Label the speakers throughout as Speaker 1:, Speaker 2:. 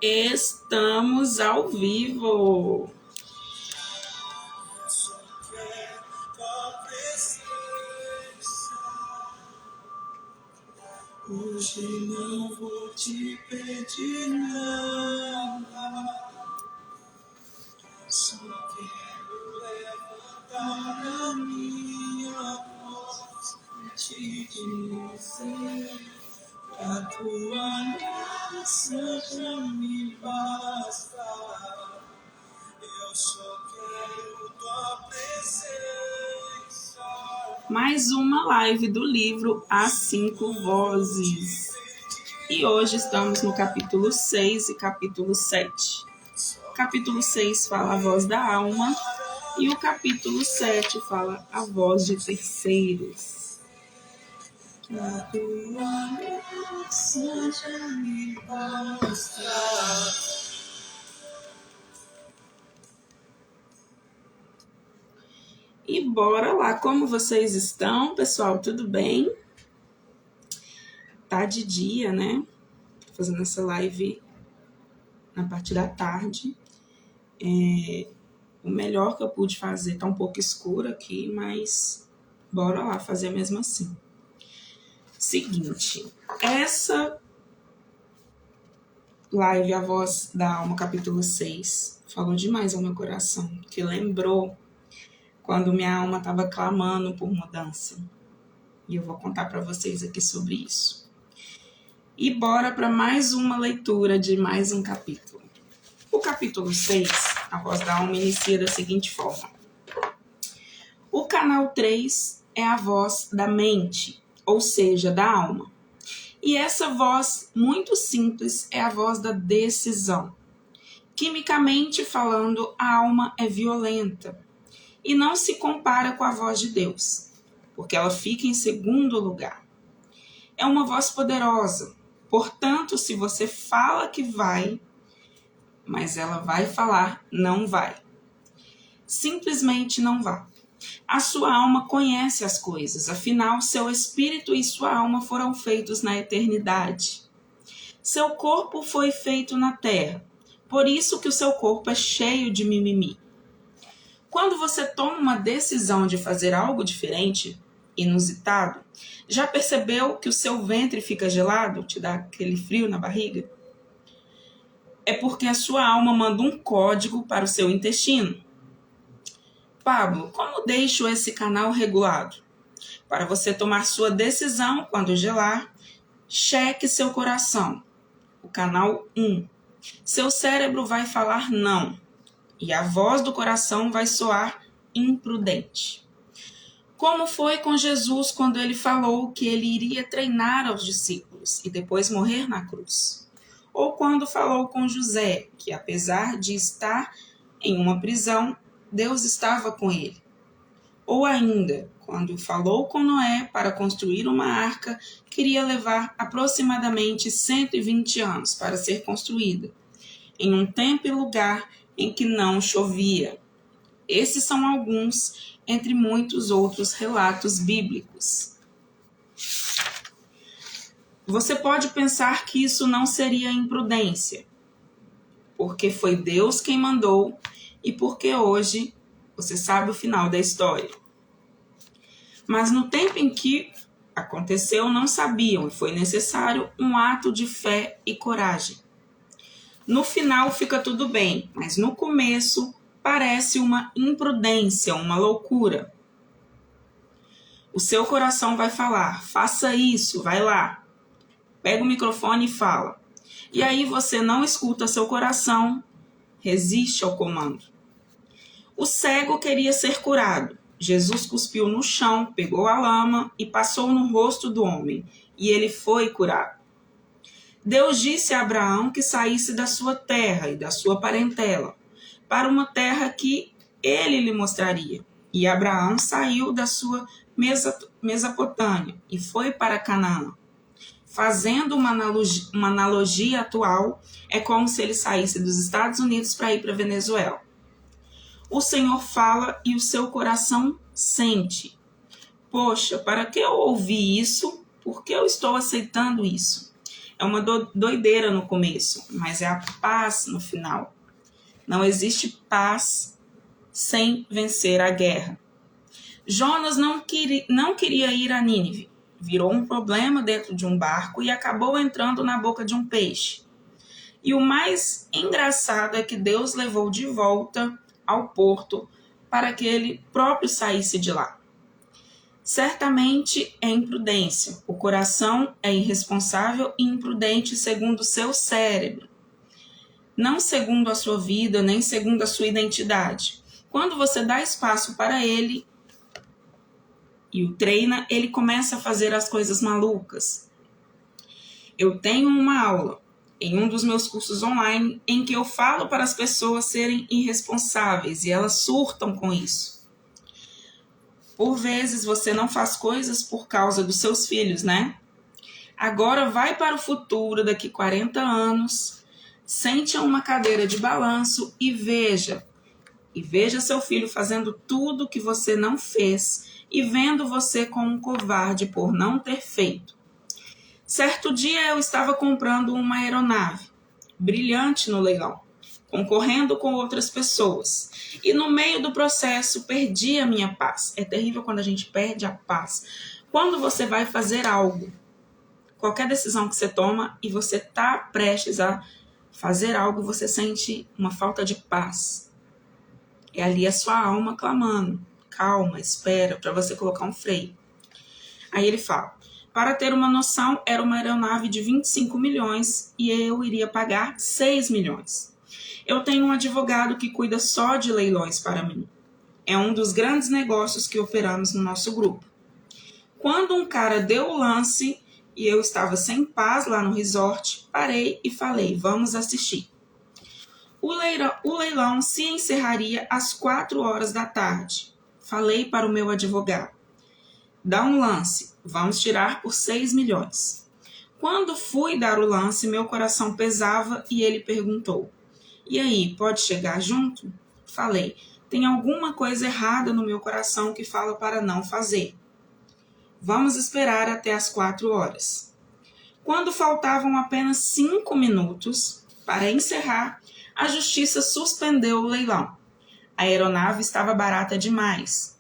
Speaker 1: Estamos ao vivo. Hoje não vou te pedir nada, só quero levantar a minha voz e te dizer: a tua graça já me basta. Eu só quero tua presença. Mais uma live do livro As 5 Vozes. E hoje estamos no capítulo 6 e capítulo 7. O capítulo 6 fala a voz da alma e o capítulo 7 fala a voz de terceiros. A tua graça já me basta. E bora lá, como vocês estão, pessoal? Tudo bem? Tá de dia, né? Tô fazendo essa live na parte da tarde. O melhor que eu pude fazer, tá um pouco escuro aqui, mas bora lá fazer mesmo assim. Seguinte, essa live, A Voz da Alma, capítulo 6, falou demais ao meu coração, que lembrou quando minha alma estava clamando por mudança. E eu vou contar para vocês aqui sobre isso. E bora para mais uma leitura de mais um capítulo. O capítulo 6, A Voz da Alma, inicia da seguinte forma. O canal 3 é a voz da mente, ou seja, da alma. E essa voz muito simples é a voz da decisão. Quimicamente falando, a alma é violenta e não se compara com a voz de Deus, porque ela fica em segundo lugar. É uma voz poderosa, portanto, se você fala que vai, mas ela vai falar, não vai. Simplesmente não vá. A sua alma conhece as coisas, afinal, seu espírito e sua alma foram feitos na eternidade. Seu corpo foi feito na terra, por isso que o seu corpo é cheio de mimimi. Quando você toma uma decisão de fazer algo diferente, inusitado, já percebeu que o seu ventre fica gelado, te dá aquele frio na barriga? É porque a sua alma manda um código para o seu intestino. Pablo, como deixo esse canal regulado? Para você tomar sua decisão quando gelar, cheque seu coração, o canal 1. Seu cérebro vai falar não. E a voz do coração vai soar imprudente. Como foi com Jesus quando ele falou que ele iria treinar aos discípulos e depois morrer na cruz? Ou quando falou com José, que apesar de estar em uma prisão, Deus estava com ele? Ou ainda, quando falou com Noé para construir uma arca, queria levar aproximadamente 120 anos para ser construída, em um tempo e lugar em que não chovia. Esses são alguns entre muitos outros relatos bíblicos. Você pode pensar que isso não seria imprudência, porque foi Deus quem mandou e porque hoje você sabe o final da história. Mas no tempo em que aconteceu, não sabiam e foi necessário um ato de fé e coragem. No final fica tudo bem, mas no começo parece uma imprudência, uma loucura. O seu coração vai falar, faça isso, vai lá. Pega o microfone e fala. E aí você não escuta seu coração, resiste ao comando. O cego queria ser curado. Jesus cuspiu no chão, pegou a lama e passou no rosto do homem, e ele foi curado. Deus disse a Abraão que saísse da sua terra e da sua parentela, para uma terra que ele lhe mostraria. E Abraão saiu da sua Mesopotâmia e foi para Canaã. Fazendo uma analogia atual, é como se ele saísse dos Estados Unidos para ir para a Venezuela. O Senhor fala e o seu coração sente. Poxa, para que eu ouvi isso? Por que eu estou aceitando isso? É uma doideira no começo, mas é a paz no final. Não existe paz sem vencer a guerra. Jonas não queria ir a Nínive. Virou um problema dentro de um barco e acabou entrando na boca de um peixe. E o mais engraçado é que Deus levou de volta ao porto para que ele próprio saísse de lá. Certamente é imprudência. O coração é irresponsável e imprudente segundo o seu cérebro, não segundo a sua vida, nem segundo a sua identidade. Quando você dá espaço para ele e o treina, ele começa a fazer as coisas malucas. Eu tenho uma aula em um dos meus cursos online em que eu falo para as pessoas serem irresponsáveis e elas surtam com isso. Por vezes você não faz coisas por causa dos seus filhos, né? Agora vai para o futuro, daqui 40 anos, sente em uma cadeira de balanço e veja seu filho fazendo tudo que você não fez e vendo você como um covarde por não ter feito. Certo dia eu estava comprando uma aeronave brilhante no leilão, concorrendo com outras pessoas. E no meio do processo perdi a minha paz. É terrível quando a gente perde a paz. Quando você vai fazer algo, qualquer decisão que você toma e você está prestes a fazer algo, você sente uma falta de paz. É ali a sua alma clamando. Calma, espera, para você colocar um freio. Aí ele fala, para ter uma noção, era uma aeronave de 25 milhões e eu iria pagar 6 milhões. Eu tenho um advogado que cuida só de leilões para mim. É um dos grandes negócios que operamos no nosso grupo. Quando um cara deu o lance e eu estava sem paz lá no resort, parei e falei, vamos assistir. O leilão se encerraria às 4 horas da tarde. Falei para o meu advogado, dá um lance, vamos tirar por 6 milhões. Quando fui dar o lance, meu coração pesava e ele perguntou, e aí, pode chegar junto? Falei, tem alguma coisa errada no meu coração que fala para não fazer. Vamos esperar até as 4 horas. Quando faltavam apenas 5 minutos para encerrar, a justiça suspendeu o leilão. A aeronave estava barata demais.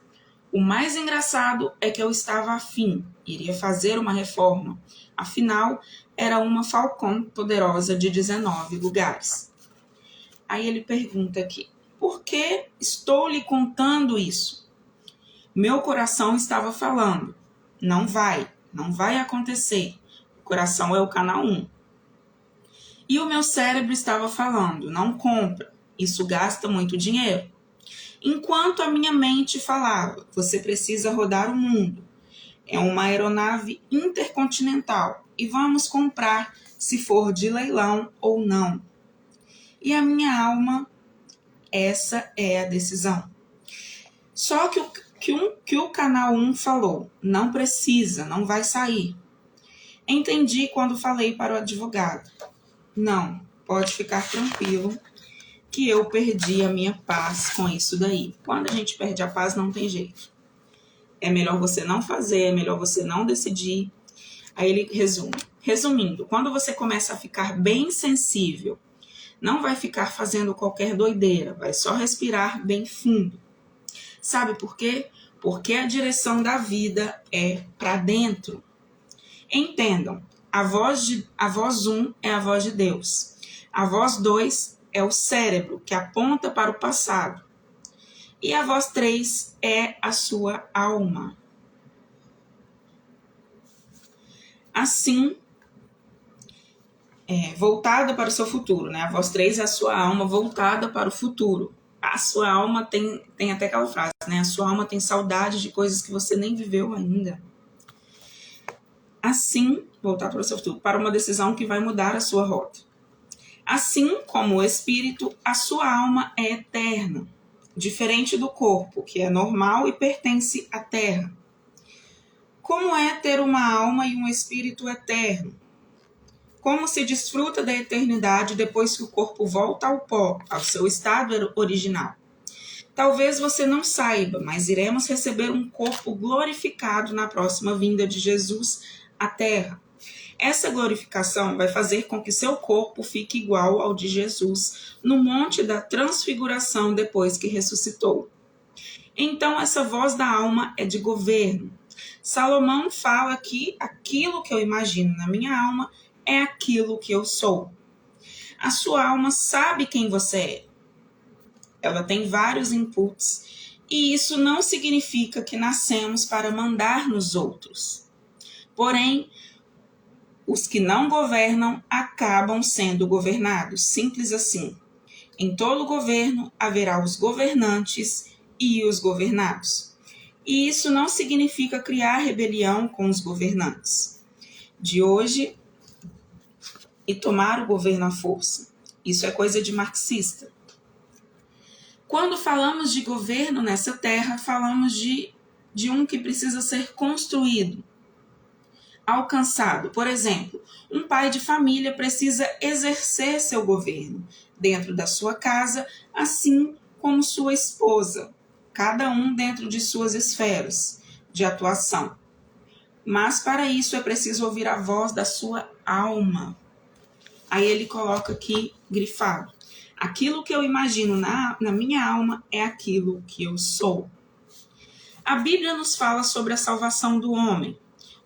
Speaker 1: O mais engraçado é que eu estava afim, iria fazer uma reforma. Afinal, era uma Falcon poderosa de 19 lugares. Aí ele pergunta aqui, por que estou lhe contando isso? Meu coração estava falando, não vai acontecer. O coração é o canal 1. E o meu cérebro estava falando, não compra, isso gasta muito dinheiro. Enquanto a minha mente falava, você precisa rodar o mundo. É uma aeronave intercontinental e vamos comprar se for de leilão ou não. E a minha alma, essa é a decisão. Só que o canal 1 falou, não precisa, não vai sair. Entendi quando falei para o advogado. Não, pode ficar tranquilo que eu perdi a minha paz com isso daí. Quando a gente perde a paz, não tem jeito. É melhor você não fazer, é melhor você não decidir. Aí ele resume. Resumindo, quando você começa a ficar bem sensível, não vai ficar fazendo qualquer doideira, vai só respirar bem fundo. Sabe por quê? Porque a direção da vida é para dentro. Entendam, a voz 1 é a voz de Deus. A voz 2 é o cérebro, que aponta para o passado. E a voz 3 é a sua alma. Assim, voltada para o seu futuro, né? A voz 3 é a sua alma voltada para o futuro. A sua alma tem até aquela frase, né? A sua alma tem saudade de coisas que você nem viveu ainda. Assim, voltar para o seu futuro, para uma decisão que vai mudar a sua rota. Assim como o espírito, a sua alma é eterna, diferente do corpo, que é normal e pertence à terra. Como é ter uma alma e um espírito eterno? Como se desfruta da eternidade depois que o corpo volta ao pó, ao seu estado original? Talvez você não saiba, mas iremos receber um corpo glorificado na próxima vinda de Jesus à Terra. Essa glorificação vai fazer com que seu corpo fique igual ao de Jesus no monte da transfiguração depois que ressuscitou. Então, essa voz da alma é de governo. Salomão fala que aquilo que eu imagino na minha alma é aquilo que eu sou. A sua alma sabe quem você é. Ela tem vários inputs, e isso não significa que nascemos para mandar nos outros. Porém, os que não governam acabam sendo governados, simples assim. Em todo governo haverá os governantes e os governados. E isso não significa criar rebelião com os governantes de hoje e tomar o governo à força. Isso é coisa de marxista. Quando falamos de governo nessa terra, falamos de um que precisa ser construído, alcançado. Por exemplo, um pai de família precisa exercer seu governo dentro da sua casa, assim como sua esposa, cada um dentro de suas esferas de atuação. Mas para isso é preciso ouvir a voz da sua alma. Aí ele coloca aqui grifado: aquilo que eu imagino na minha alma é aquilo que eu sou. A Bíblia nos fala sobre a salvação do homem,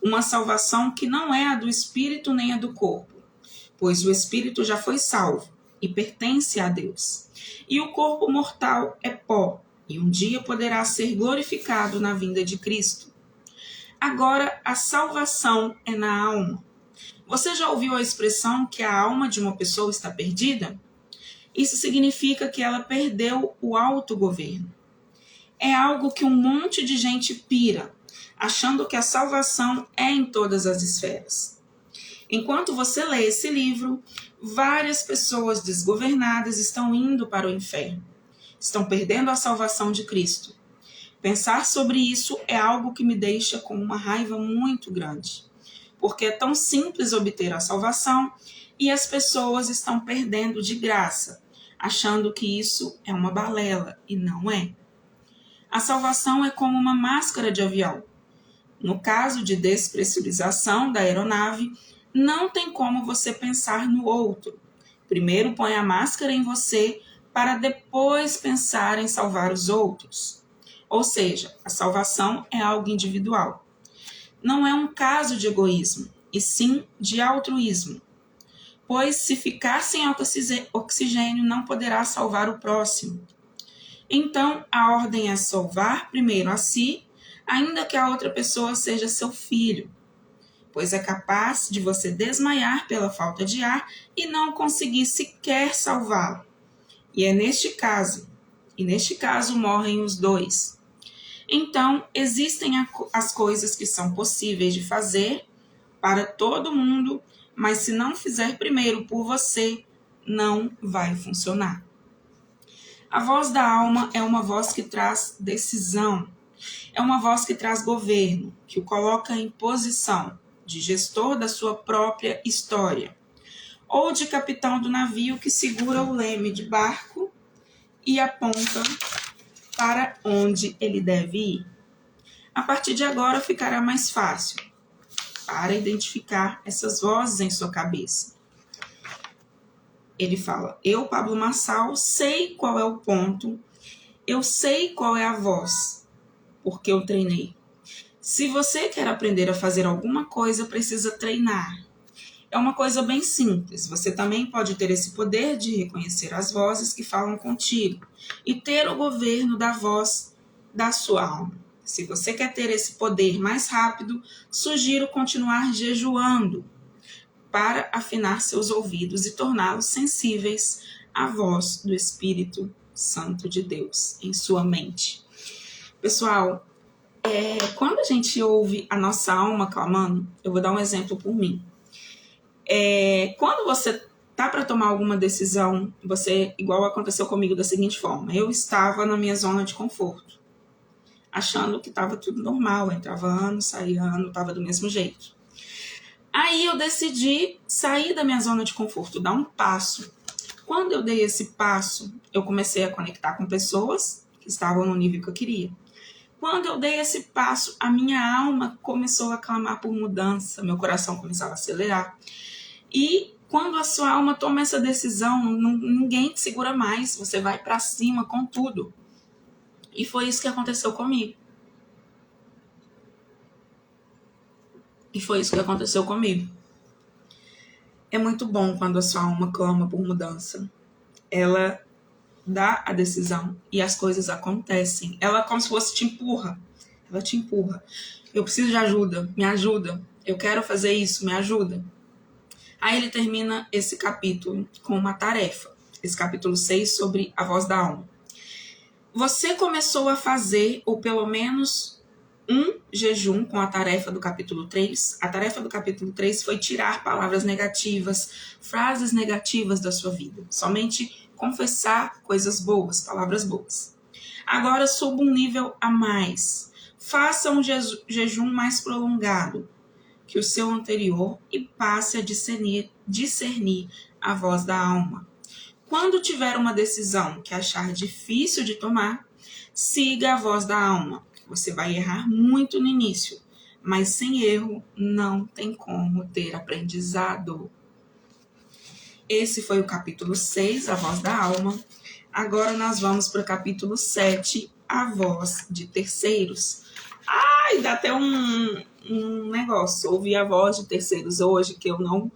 Speaker 1: uma salvação que não é a do espírito nem a do corpo, pois o espírito já foi salvo e pertence a Deus. E o corpo mortal é pó, e um dia poderá ser glorificado na vinda de Cristo. Agora, a salvação é na alma. Você já ouviu a expressão que a alma de uma pessoa está perdida? Isso significa que ela perdeu o autogoverno. É algo que um monte de gente pira, achando que a salvação é em todas as esferas. Enquanto você lê esse livro, várias pessoas desgovernadas estão indo para o inferno. Estão perdendo a salvação de Cristo. Pensar sobre isso é algo que me deixa com uma raiva muito grande, porque é tão simples obter a salvação e as pessoas estão perdendo de graça, achando que isso é uma balela, e não é. A salvação é como uma máscara de avião. No caso de despressurização da aeronave, não tem como você pensar no outro. Primeiro põe a máscara em você para depois pensar em salvar os outros. Ou seja, a salvação é algo individual. Não é um caso de egoísmo, e sim de altruísmo. Pois se ficar sem oxigênio, não poderá salvar o próximo. Então, a ordem é salvar primeiro a si, ainda que a outra pessoa seja seu filho, pois é capaz de você desmaiar pela falta de ar e não conseguir sequer salvá-lo. E neste caso morrem os dois. Então, existem as coisas que são possíveis de fazer para todo mundo, mas se não fizer primeiro por você, não vai funcionar. A voz da alma é uma voz que traz decisão, é uma voz que traz governo, que o coloca em posição de gestor da sua própria história, ou de capitão do navio que segura o leme de barco e aponta para onde ele deve ir. A partir de agora ficará mais fácil para identificar essas vozes em sua cabeça. Ele fala: eu, Pablo Marçal, sei qual é o ponto, eu sei qual é a voz, porque eu treinei. Se você quer aprender a fazer alguma coisa, precisa treinar. É uma coisa bem simples. Você também pode ter esse poder de reconhecer as vozes que falam contigo e ter o governo da voz da sua alma. Se você quer ter esse poder mais rápido, sugiro continuar jejuando para afinar seus ouvidos e torná-los sensíveis à voz do Espírito Santo de Deus em sua mente. Pessoal, quando a gente ouve a nossa alma clamando, eu vou dar um exemplo por mim. Quando você tá para tomar alguma decisão, igual aconteceu comigo da seguinte forma: eu estava na minha zona de conforto, achando que estava tudo normal, entrava ano, saía ano, estava do mesmo jeito. Aí eu decidi sair da minha zona de conforto, dar um passo. Quando eu dei esse passo, eu comecei a conectar com pessoas que estavam no nível que eu queria. Quando eu dei esse passo, a minha alma começou a clamar por mudança, meu coração começava a acelerar. E quando a sua alma toma essa decisão, ninguém te segura mais, você vai para cima com tudo. E foi isso que aconteceu comigo. É muito bom quando a sua alma clama por mudança. Ela dá a decisão e as coisas acontecem. Ela como se fosse te empurra. Ela te empurra. Eu preciso de ajuda, me ajuda. Eu quero fazer isso, me ajuda. Aí ele termina esse capítulo com uma tarefa. Esse capítulo 6 sobre a voz da alma. Você começou a fazer, ou pelo menos um jejum com a tarefa do capítulo 3. A tarefa do capítulo 3 foi tirar palavras negativas, frases negativas da sua vida. Somente confessar coisas boas, palavras boas. Agora suba um nível a mais. Faça um jejum mais prolongado que o seu anterior e passe a discernir a voz da alma. Quando tiver uma decisão que achar difícil de tomar, siga a voz da alma. Você vai errar muito no início, mas sem erro não tem como ter aprendizado. Esse foi o capítulo 6, a voz da alma. Agora nós vamos para o capítulo 7, a voz de terceiros. Ai, dá até um negócio. Ouvir a voz de terceiros hoje, que eu não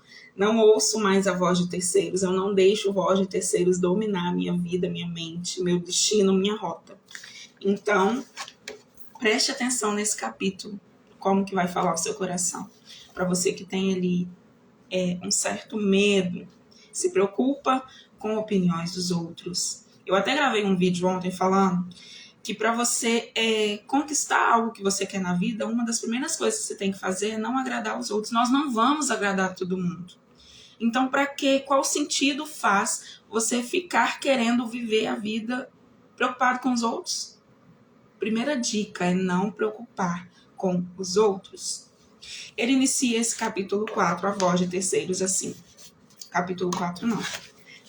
Speaker 1: ouço mais a voz de terceiros. Eu não deixo a voz de terceiros dominar a minha vida, minha mente, meu destino, minha rota. Então, preste atenção nesse capítulo, como que vai falar o seu coração. Para você que tem ali um certo medo, se preocupa com opiniões dos outros. Eu até gravei um vídeo ontem falando que para você conquistar algo que você quer na vida, uma das primeiras coisas que você tem que fazer é não agradar os outros. Nós não vamos agradar todo mundo. Então, para quê? Qual sentido faz você ficar querendo viver a vida preocupado com os outros? Primeira dica é não preocupar com os outros. Ele inicia esse capítulo 4, a voz de terceiros, assim. Capítulo 4 não.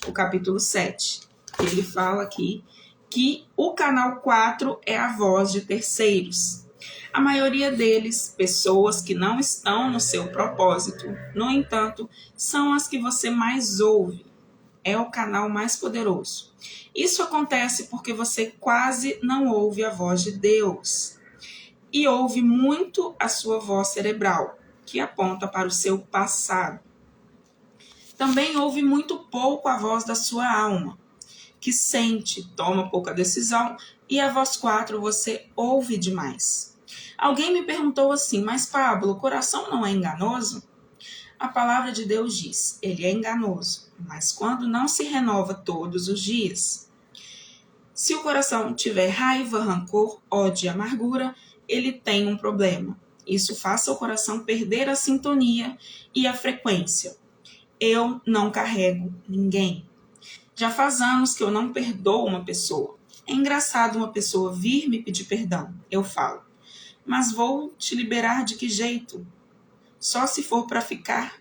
Speaker 1: O capítulo 7. Ele fala aqui que o canal 4 é a voz de terceiros. A maioria deles, pessoas que não estão no seu propósito, no entanto, são as que você mais ouve. É o canal mais poderoso. Isso acontece porque você quase não ouve a voz de Deus e ouve muito a sua voz cerebral, que aponta para o seu passado. Também ouve muito pouco a voz da sua alma, que sente, toma pouca decisão, e a voz 4 você ouve demais. Alguém me perguntou assim, mas Pablo, o coração não é enganoso? A palavra de Deus diz, ele é enganoso, mas quando não se renova todos os dias. Se o coração tiver raiva, rancor, ódio e amargura, ele tem um problema. Isso faça o coração perder a sintonia e a frequência. Eu não carrego ninguém. Já faz anos que eu não perdoo uma pessoa. É engraçado uma pessoa vir me pedir perdão. Eu falo, mas vou te liberar de que jeito? Só se for para ficar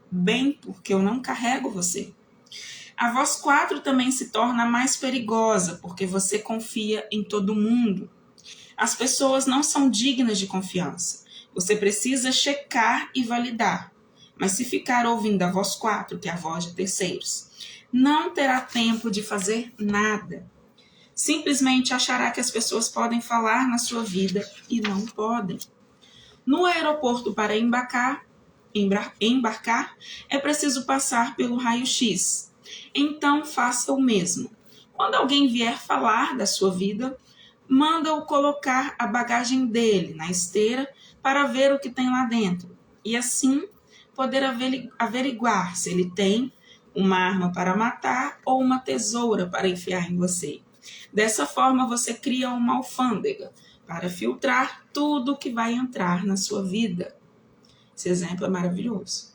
Speaker 1: bem, porque eu não carrego você. A voz 4 também se torna mais perigosa, porque você confia em todo mundo. As pessoas não são dignas de confiança. Você precisa checar e validar. Mas se ficar ouvindo a voz 4, que é a voz de terceiros, não terá tempo de fazer nada. Simplesmente achará que as pessoas podem falar na sua vida e não podem. No aeroporto para embarcar, é preciso passar pelo raio-x. Então faça o mesmo. Quando alguém vier falar da sua vida, manda-o colocar a bagagem dele na esteira para ver o que tem lá dentro. E assim poder averiguar se ele tem uma arma para matar ou uma tesoura para enfiar em você. Dessa forma você cria uma alfândega para filtrar tudo que vai entrar na sua vida. Esse exemplo é maravilhoso.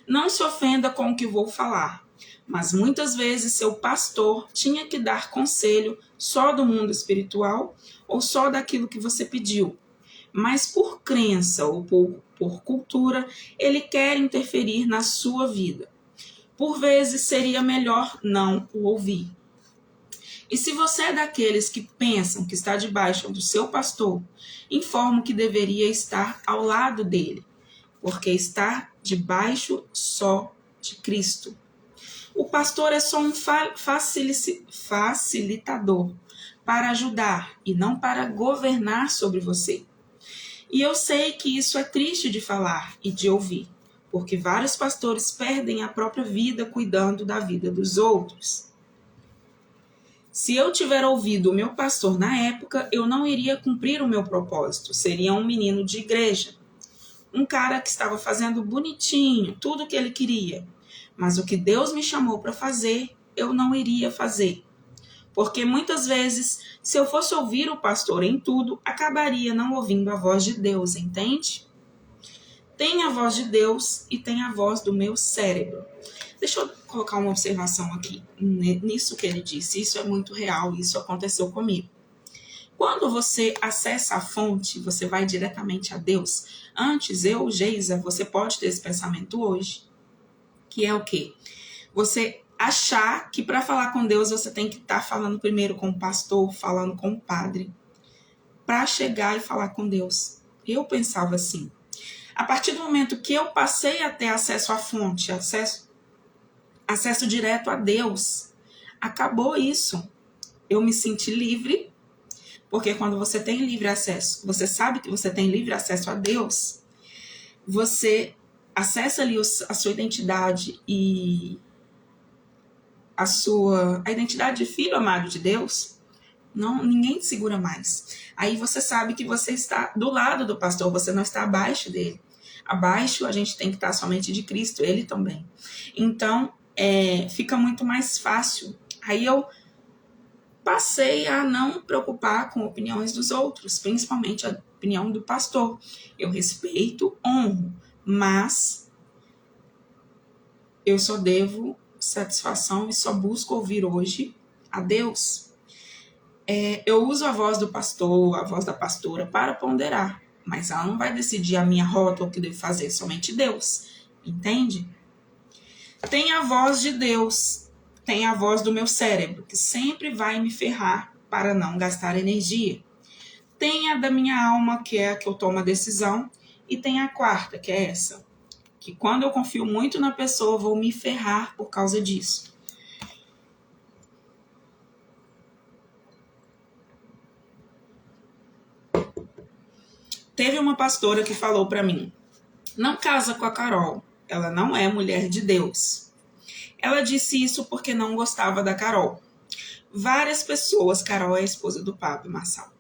Speaker 1: Não se ofenda com o que vou falar, mas muitas vezes seu pastor tinha que dar conselho só do mundo espiritual ou só daquilo que você pediu. Mas por crença ou por cultura, ele quer interferir na sua vida. Por vezes seria melhor não o ouvir. E se você é daqueles que pensam que está debaixo do seu pastor, informo que deveria estar ao lado dele, porque está debaixo só de Cristo. O pastor é só um facilitador para ajudar e não para governar sobre você. E eu sei que isso é triste de falar e de ouvir, porque vários pastores perdem a própria vida cuidando da vida dos outros. Se eu tiver ouvido o meu pastor na época, eu não iria cumprir o meu propósito. Seria um menino de igreja. Um cara que estava fazendo bonitinho, tudo o que ele queria. Mas o que Deus me chamou para fazer, eu não iria fazer. Porque muitas vezes, se eu fosse ouvir o pastor em tudo, acabaria não ouvindo a voz de Deus, entende? Tem a voz de Deus e tem a voz do meu cérebro. Deixa eu colocar uma observação aqui nisso que ele disse. Isso é muito real, isso aconteceu comigo. Quando você acessa a fonte, você vai diretamente a Deus. Antes, Geisa, você pode ter esse pensamento hoje, que é o quê? Você achar que para falar com Deus você tem que estar falando primeiro com o pastor, falando com o padre, para chegar e falar com Deus. Eu pensava assim. A partir do momento que eu passei a ter acesso à fonte, acesso direto a Deus, acabou isso. Eu me senti livre, porque quando você tem livre acesso, você sabe que você tem livre acesso a Deus, você acessa ali a sua identidade e a identidade de filho amado de Deus, ninguém te segura mais. Aí você sabe que você está do lado do pastor, você não está abaixo dele. Abaixo a gente tem que estar somente de Cristo, ele também. Então, fica muito mais fácil. Aí eu passei a não preocupar com opiniões dos outros, principalmente a opinião do pastor. Eu respeito, honro, mas eu só devo satisfação e só busco ouvir hoje a Deus. Eu uso a voz do pastor, a voz da pastora para ponderar, mas ela não vai decidir a minha rota ou o que devo fazer, somente Deus, entende? Tem a voz de Deus, tem a voz do meu cérebro, que sempre vai me ferrar para não gastar energia. Tem a da minha alma, que é a que eu tomo a decisão, e tem a quarta, que é essa, que quando eu confio muito na pessoa, eu vou me ferrar por causa disso. Teve uma pastora que falou para mim, não casa com a Carol, ela não é mulher de Deus. Ela disse isso porque não gostava da Carol. Várias pessoas, Carol é a esposa do Pablo Marçal,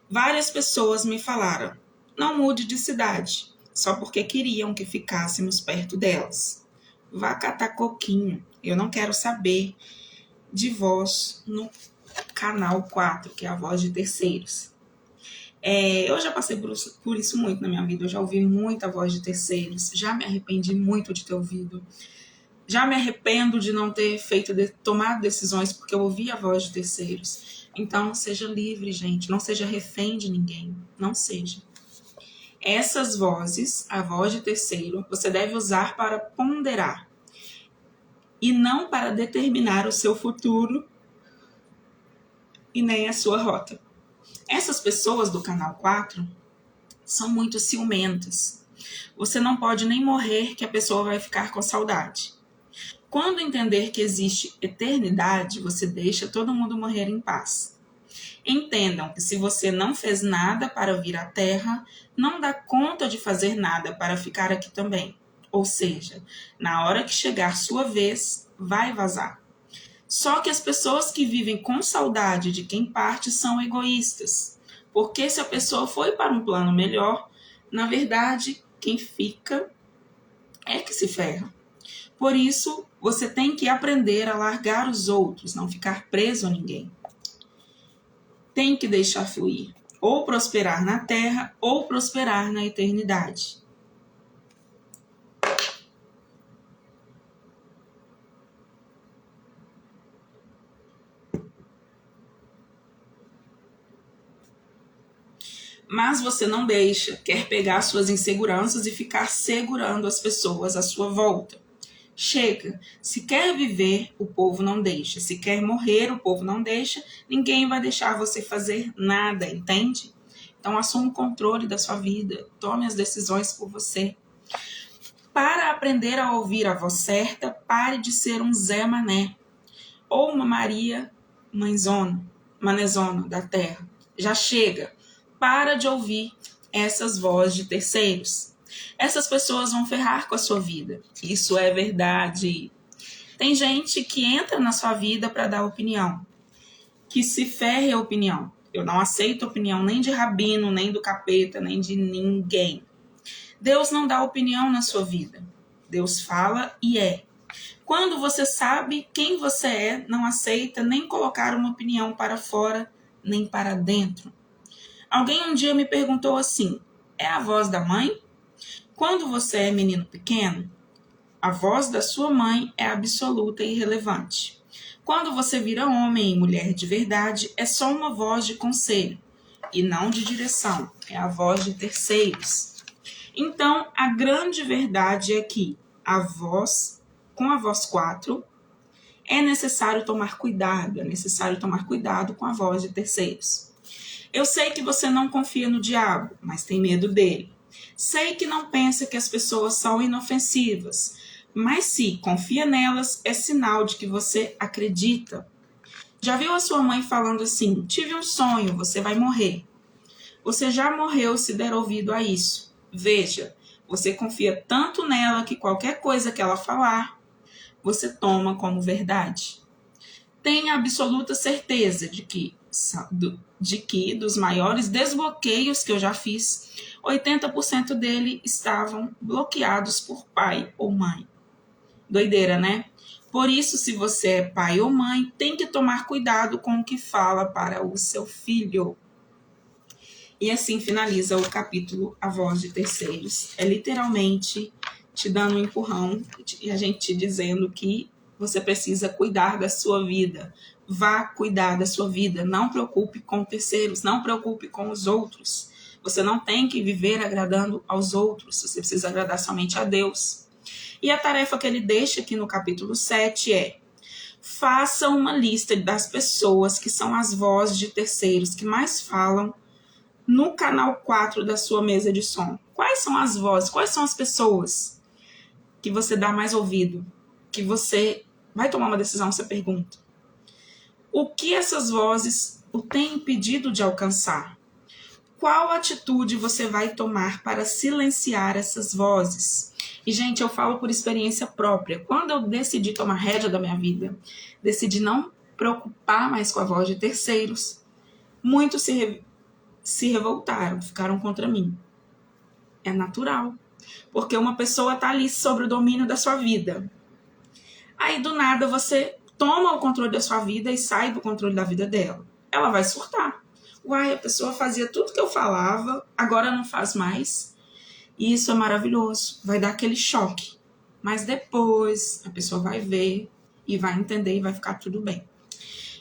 Speaker 1: várias pessoas me falaram, não mude de cidade, só porque queriam que ficássemos perto delas. Vá catar coquinho, eu não quero saber de voz no canal 4, que é a voz de terceiros. Eu já passei por isso muito na minha vida, eu já ouvi muita voz de terceiros, já me arrependi muito de ter ouvido, já me arrependo de não ter tomado decisões porque eu ouvi a voz de terceiros. Então, seja livre, gente, não seja refém de ninguém, não seja. Essas vozes, a voz de terceiro, você deve usar para ponderar e não para determinar o seu futuro e nem a sua rota. Essas pessoas do canal 4 são muito ciumentas. Você não pode nem morrer que a pessoa vai ficar com saudade. Quando entender que existe eternidade, você deixa todo mundo morrer em paz. Entendam que se você não fez nada para vir à Terra, não dá conta de fazer nada para ficar aqui também. Ou seja, na hora que chegar sua vez, vai vazar. Só que as pessoas que vivem com saudade de quem parte são egoístas. Porque se a pessoa foi para um plano melhor, na verdade, quem fica é que se ferra. Por isso, você tem que aprender a largar os outros, não ficar preso a ninguém. Tem que deixar fluir, ou prosperar na terra, ou prosperar na eternidade. Mas você não deixa, quer pegar suas inseguranças e ficar segurando as pessoas à sua volta. Chega. Se quer viver, o povo não deixa. Se quer morrer, o povo não deixa. Ninguém vai deixar você fazer nada, entende? Então, assuma o controle da sua vida. Tome as decisões por você. Para aprender a ouvir a voz certa, pare de ser um Zé Mané ou uma Maria Mãezona, Manezona da terra. Já chega. Para de ouvir essas vozes de terceiros. Essas pessoas vão ferrar com a sua vida. Isso é verdade. Tem gente que entra na sua vida para dar opinião. Que se ferre a opinião. Eu não aceito opinião nem de rabino, nem do capeta, nem de ninguém. Deus não dá opinião na sua vida. Deus fala e é. Quando você sabe quem você é, não aceita nem colocar uma opinião para fora, nem para dentro. Alguém um dia me perguntou assim, é a voz da mãe? Quando você é menino pequeno, a voz da sua mãe é absoluta e irrelevante. Quando você vira homem e mulher de verdade, é só uma voz de conselho e não de direção, é a voz de terceiros. Então, a grande verdade é que com a voz 4, é necessário tomar cuidado com a voz de terceiros. Eu sei que você não confia no diabo, mas tem medo dele. Sei que não pensa que as pessoas são inofensivas, mas se confia nelas, é sinal de que você acredita. Já viu a sua mãe falando assim, tive um sonho, você vai morrer. Você já morreu se der ouvido a isso. Veja, você confia tanto nela que qualquer coisa que ela falar, você toma como verdade. Tenha absoluta certeza de que dos maiores desbloqueios que eu já fiz, 80% dele estavam bloqueados por pai ou mãe. Doideira, né? Por isso, se você é pai ou mãe, tem que tomar cuidado com o que fala para o seu filho. E assim finaliza o capítulo A Voz de Terceiros. É literalmente te dando um empurrão e a gente te dizendo que você precisa cuidar da sua vida. Vá cuidar da sua vida. Não preocupe com terceiros, não preocupe com os outros. Você não tem que viver agradando aos outros. Você precisa agradar somente a Deus. E a tarefa que ele deixa aqui no capítulo 7 é: faça uma lista das pessoas que são as vozes de terceiros que mais falam no canal 4 da sua mesa de som. Quais são as vozes, quais são as pessoas que você dá mais ouvido? Que você vai tomar uma decisão, você pergunta. O que essas vozes o têm impedido de alcançar? Qual atitude você vai tomar para silenciar essas vozes? E, gente, eu falo por experiência própria. Quando eu decidi tomar rédea da minha vida, decidi não preocupar mais com a voz de terceiros, muitos se revoltaram, ficaram contra mim. É natural, porque uma pessoa está ali sobre o domínio da sua vida. Aí, do nada, você toma o controle da sua vida e sai do controle da vida dela. Ela vai surtar. Uai, a pessoa fazia tudo que eu falava, agora não faz mais. E isso é maravilhoso, vai dar aquele choque. Mas depois a pessoa vai ver e vai entender e vai ficar tudo bem.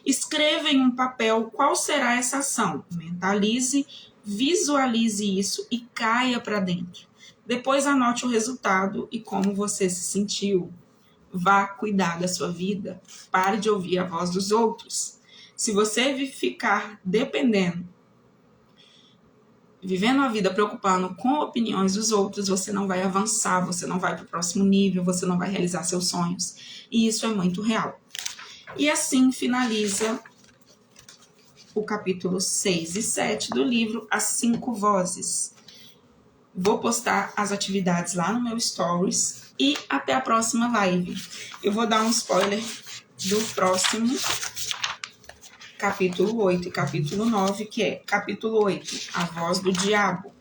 Speaker 1: Escreva em um papel qual será essa ação. Mentalize, visualize isso e caia para dentro. Depois anote o resultado e como você se sentiu. Vá cuidar da sua vida. Pare de ouvir a voz dos outros. Se você ficar vivendo a vida preocupando com opiniões dos outros, você não vai avançar, você não vai para o próximo nível, você não vai realizar seus sonhos. E isso é muito real. E assim finaliza o capítulo 6 e 7 do livro As 5 Vozes. Vou postar as atividades lá no meu Stories e até a próxima live. Eu vou dar um spoiler do próximo capítulo 8 e capítulo 9, que é capítulo 8, A Voz do Diabo.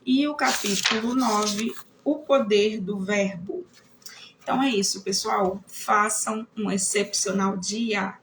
Speaker 1: E o capítulo 9, O Poder do Verbo. Então é isso, pessoal. Façam um excepcional dia.